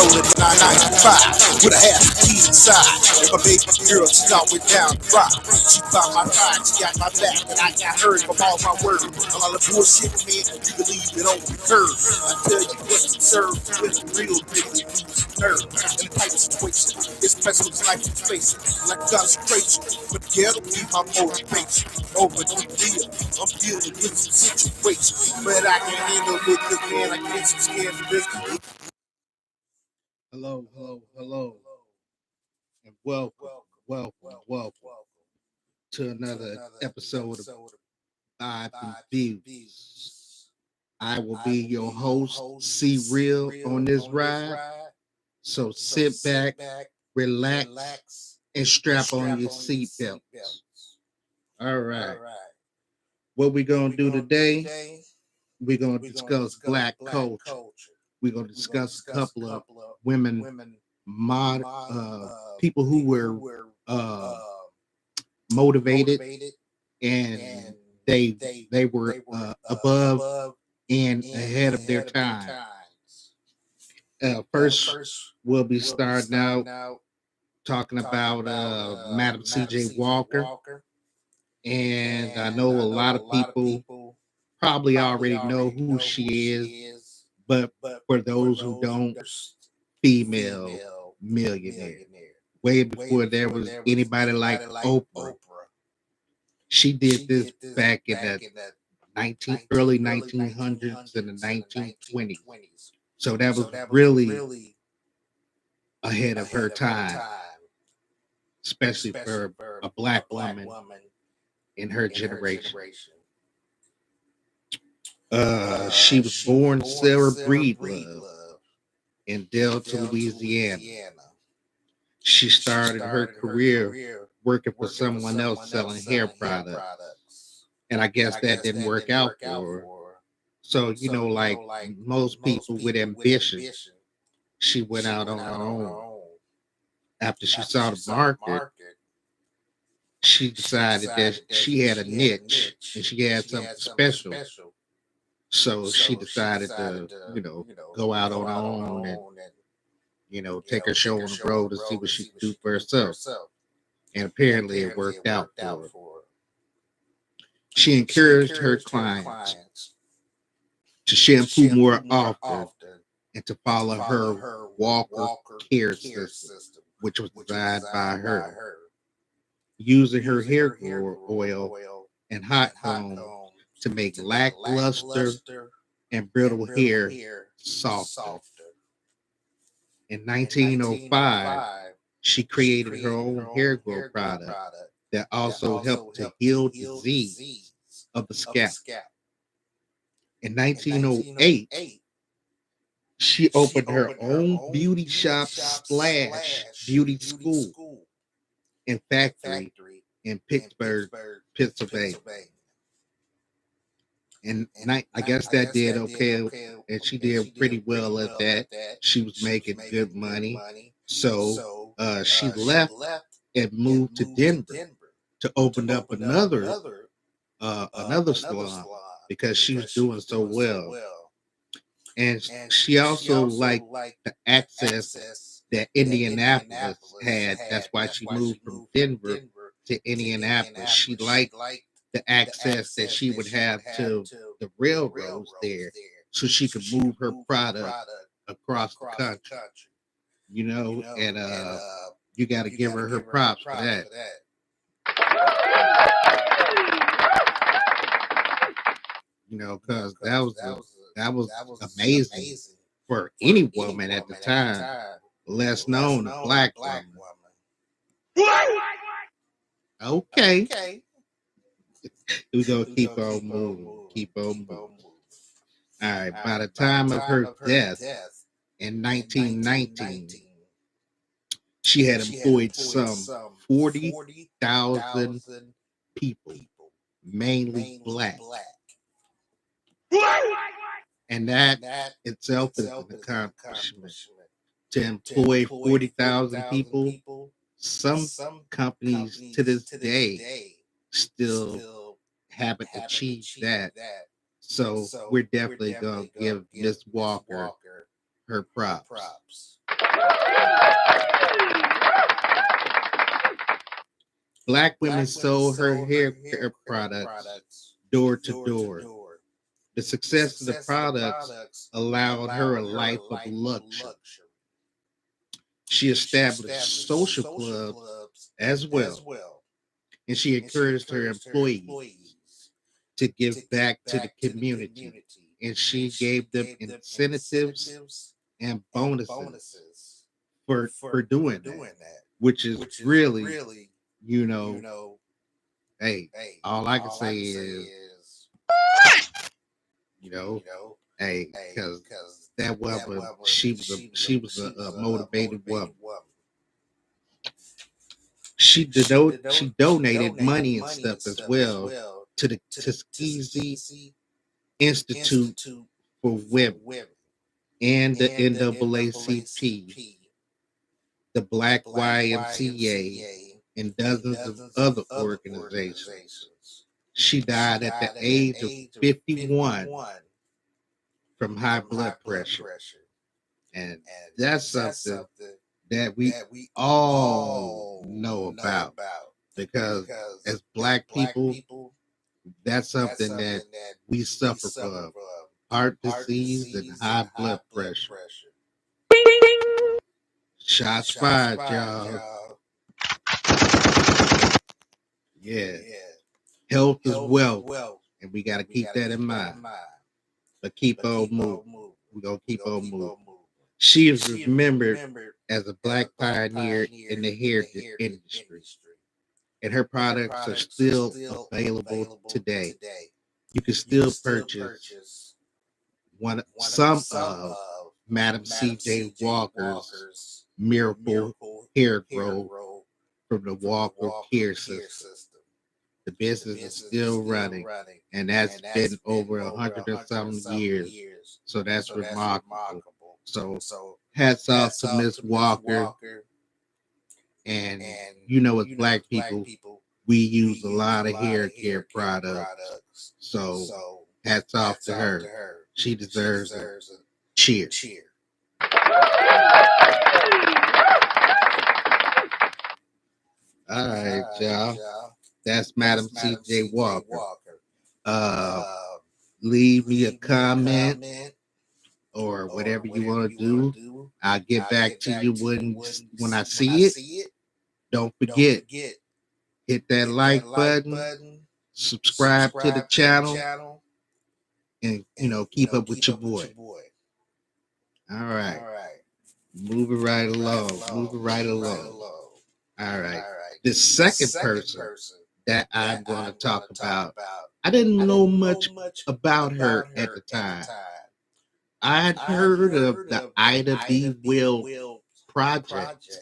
rolling 995 with a half a key inside. And my baby girl, she always down to rock. She found my ride, she got my back, and I got hers from all my words. A lot of bullshit, man, you can leave it on the curb. I tell you what's observed with a real nigga lose nerve. In a tight situation, especially when life is facing. Like concentration, but the ghetto keep my motivation. Over the deal, I'm dealing with some situations, but I can handle it, cause man, I get so scared of this. Hello, hello, hello, and welcome to another episode of Vibe and Views. I will be your host, C Real, on this ride. So sit back, relax, and strap on your seatbelts. All right. What we gonna do today? We're gonna discuss black culture. We're gonna discuss a couple of women, people who were motivated, and they were above and ahead of their time. First, we'll be starting out talking about Madam C.J. Walker, and I know a lot of people probably already know who she is, but for those who don't, female millionaire. Way before there was anybody like Oprah. She did this back in the early 1900s and the 1920s. So that was really ahead of her time, especially for a black woman in her generation. She was born Sarah Breedlove in Delta, Louisiana. She started her career working for someone else selling hair products. And I guess that didn't work out for her. So, like most people with ambition, she went out on her own. After she saw the market, she decided that she had a niche and she had something special. So she decided to, go out on her own and, take her show on the road to see what she could do for herself. And apparently it worked out for her. She encouraged her clients to shampoo more often and to follow her Walker care system, which was designed by her, using her hair oil and hot comb to make lackluster and brittle hair softer. In 1905, she created her own hair growth product that also helped to heal disease of the scalp. In 1908, she opened her own beauty shop slash beauty school and factory in Pittsburgh, Pennsylvania. And I guess that did okay, and she did pretty well at that. She was making good money. So she left and moved to Denver to open up another salon because she was doing so well. And she also liked the access that Indianapolis had. That's why she moved from Denver to Indianapolis. She liked the access that she would have to the railroads there so she could move her product across the country, and you got to give her props for that. Because that was amazing for any woman at the time, less known a black woman. Okay, we're gonna keep on moving, All right, by the time of her death in 1919, she had employed some 40,000 people, mainly black. And that itself is an accomplishment. To employ 40,000 people, some companies to this day still haven't achieved that. So we're definitely going to give Miss Walker her props. Black women sold her hair care products door to door. The success of the products allowed her a life of luxury. She established social clubs as well, and she encouraged her employees to give back to the community. And she gave them incentives and bonuses for doing that, which is really, you know, hey, all I can say is, you know, hey, because that woman, she was a motivated woman. She donated money and stuff as well to the Tuskegee Institute for Women and the NAACP, the Black YMCA, and dozens of other organizations. She died at the age of 51 from high blood pressure. And that's something that we all know about because as Black people, that's something that we suffer from heart disease and high blood pressure. Shots fired, y'all. Yeah. Health is wealth, and we got to keep that in mind. But keep on moving. We're going to keep on moving. She is remembered as a Black pioneer in the hair industry, and her products are still available today. You can still purchase some of Madam C.J. Walker's Miracle Hair Growth from the Walker Care System. The business is still running, and that's been over 100 and some years. So that's remarkable. So hats off to Miss Walker. And as Black people, we use a lot of hair care products. So hats off to her. She deserves a cheer. All right, y'all. That's Madam C.J. Walker. Leave me a comment or whatever you want to do. I'll get back to you when I see it. Don't forget, hit that like button, subscribe to the channel, and keep up with your boy. All right. Moving right along. Moving right along. All right. The second person that I'm going to talk about, I didn't know much about her at the time. I had heard of the Ida B. Wells project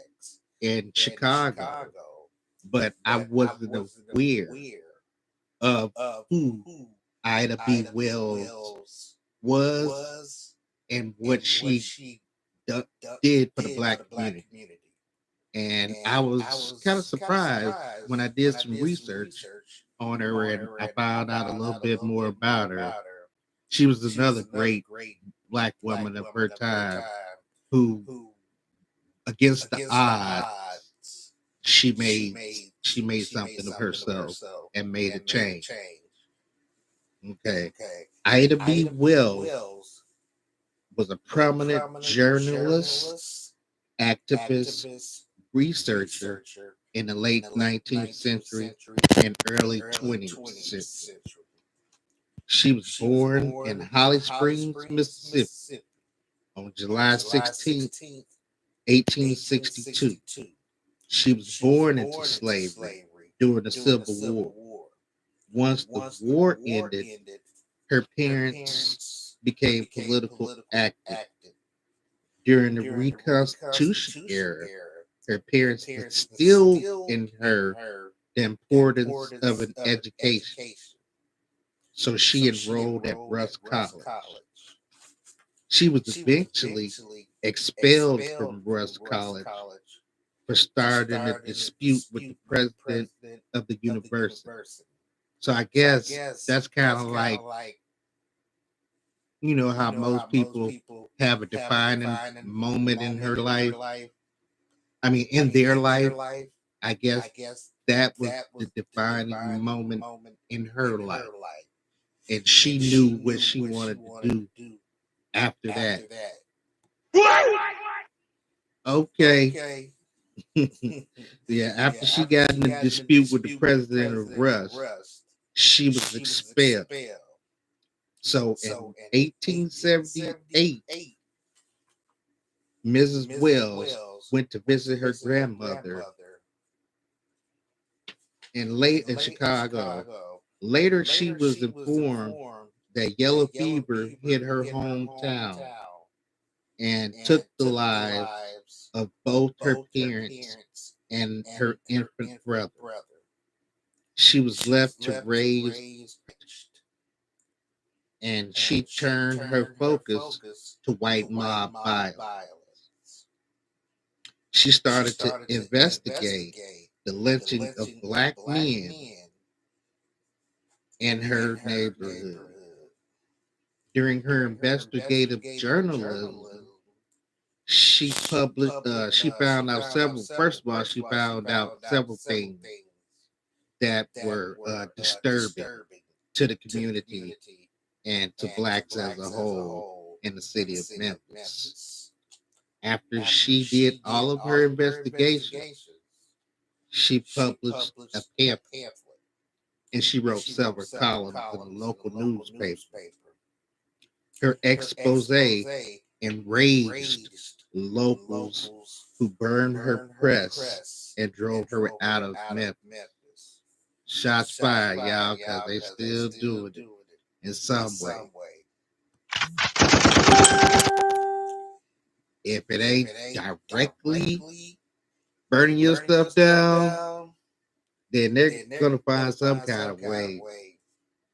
in Chicago, but I wasn't aware of who Ida B. Wells was and what she did for the Black community. And I was kind of surprised when I did some research on her and I found out a little bit more about her. She was another great Black woman of her time who, against the odds, she made something of herself and made a change. Okay. Ida B. Wells was a prominent journalist, activist, researcher in the late 19th century and early 20th century. She was born in Holly Springs, Mississippi on July 16th, 1862. She was born into slavery during the Civil War. Once the war ended, her parents became political active. During the Reconstitution era, her parents instilled in her the importance of an education. So she enrolled at Russ College. She was eventually expelled from Russ College for starting a dispute with the president of the university. So I guess that's kind of like You know how most people have a defining moment in her life. I mean, in their life, I guess that was the defining moment in her life. And she knew what she wanted to do after that. Okay. Yeah, after she got in a dispute with the president of Rust, she was expelled. So in 1878, Mrs. Wells went to visit her grandmother in Chicago. Later, she was informed that yellow fever hit her hometown and took the lives of both her parents and her infant brother. She was left to raise, and she turned her focus to white mob violence. She started to investigate the lynching of black men in her neighborhood. During her investigative journalism, she found out several. First of all, she found out several things that were disturbing to the community and to blacks as a whole in the city of Memphis. After she did all of her investigation, she published a pamphlet and she wrote several columns in the local newspaper. Her expose enraged locals who burned her press and drove her out of Memphis. Shots fired, y'all, because they still doing it in some way. If it ain't directly burning your stuff down, then they're gonna find some kind of way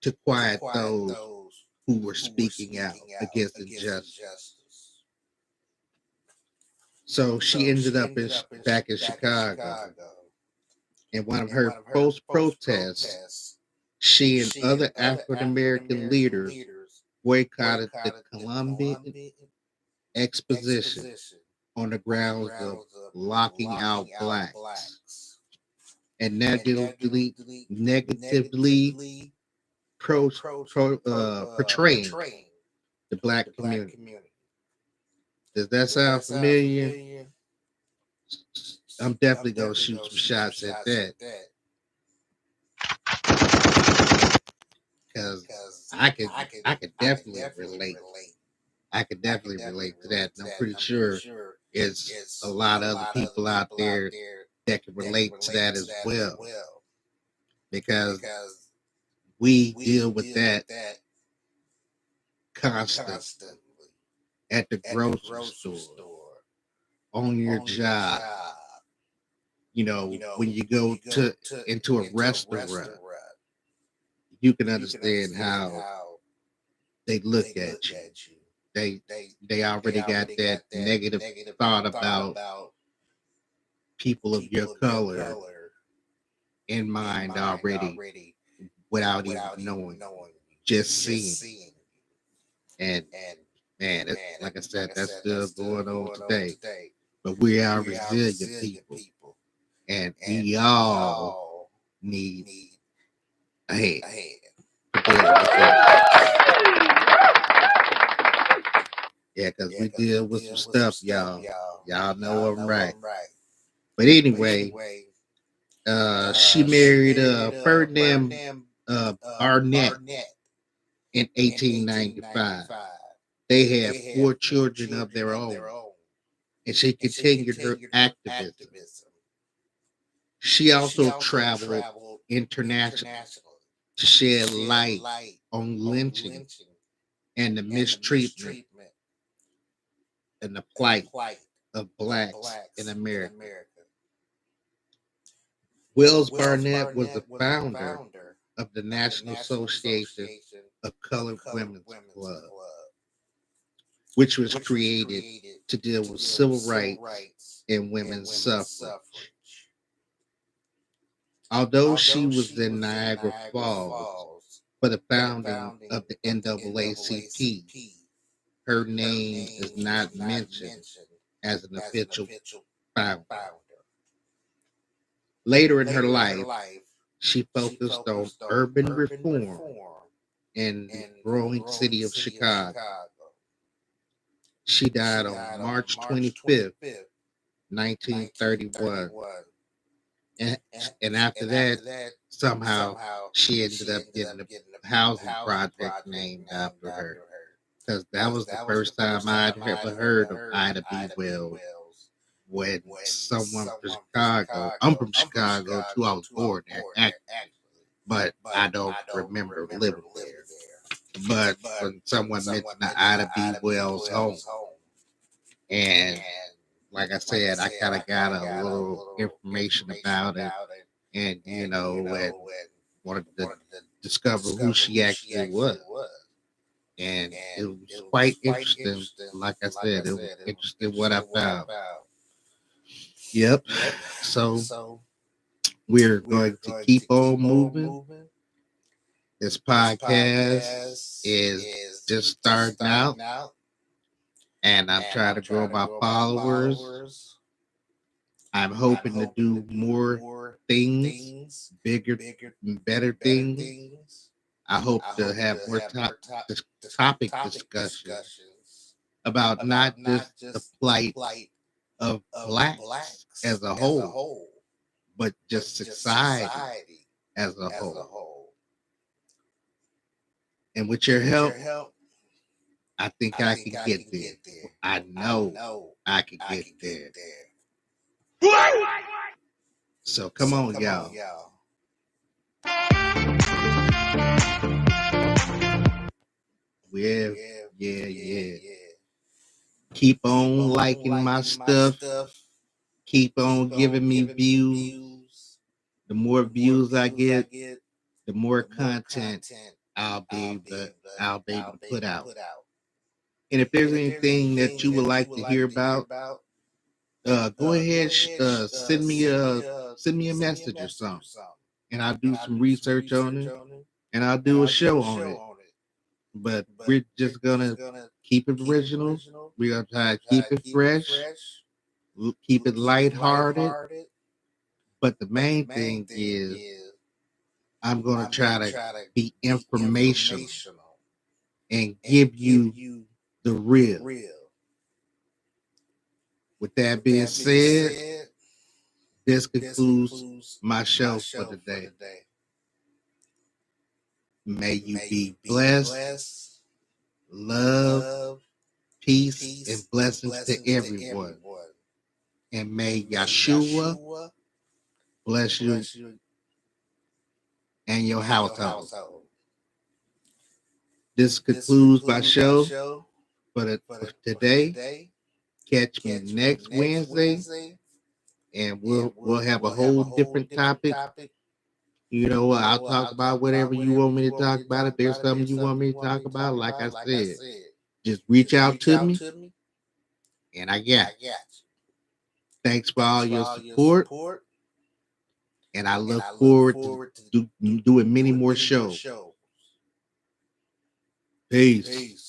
to quiet those who were speaking out against injustice. So she ended up back in Chicago. In one of her post protests, she and other African American leaders boycotted the Columbian Exposition on the grounds of locking out blacks and negatively portraying the black community. Does that sound familiar? I'm definitely gonna shoot some shots at that because I could definitely relate. I could definitely relate to that, and I'm pretty sure it's a lot of other people out there that can relate to that as well because we deal with that constantly at the grocery store, on your job. You know, when you go to into a restaurant, you can understand how they look at you. They already got that negative thought about people of your color in mind already without even knowing, just seeing. And man, like I said, that's still going on today. But we are resilient people, and we all need a hand. Yeah, because we deal with some stuff, y'all. Y'all know I'm right. But anyway, she married Ferdinand Barnett in 1895. They had 4 children of their own, and she continued her activism. She also traveled internationally to shed light on lynching and the mistreatment and the plight of blacks in America. Wells Barnett was the founder of the National Association of Colored Women's Club, which was created to deal with civil rights and women's suffrage. Although she was in Niagara Falls for the founding of the NAACP, her name is not mentioned as an official founder. Later in her life, she focused on urban reform in the growing city of Chicago. She died on March 25th, 1931. And, and after that, somehow she ended up getting a housing project named after her. Because that was the first time I'd ever heard of Ida B. Wells when someone from Chicago, I'm from Chicago too, I was born there, actually, but I don't remember living there. But when someone mentioned the Ida B. Wells home, and like I said, I kind of got a little information about it, and and wanted to discover who she actually was. And it was quite interesting. Like I said, it was interesting what I found. Yep. So we're going to keep on moving. This podcast is just starting out, and I'm trying to grow my followers. I'm hoping to do more things, bigger and better things. I hope to have more topic discussions about not just the plight of blacks as a whole, but just society as a whole. And with your help, I think I can get there. I know I can get there. So come on, y'all. Yeah, yeah. Keep on liking my stuff. Keep on giving me views. The more views I get, the more content I'll be able to put out. And if there's anything that you would like to hear about, go ahead, send me a message or something, and I'll do some research on it, and I'll do a show on it. But we're just gonna keep it original. We're gonna try to keep it fresh, keep it lighthearted. But the main thing is, I'm gonna try to be informational and give you the real. With that being said, this concludes my show for today. May you be blessed, love, peace, and blessings to everyone. And may Yeshua bless you and your household. This concludes my show for today. Catch me next Wednesday, and we'll have a whole different topic. I'll talk about whatever you want me to talk about. If there's something you want me to talk about, like I said, just reach out to me, and I got you. Thanks for all your support, and I look forward to doing many more shows. Peace.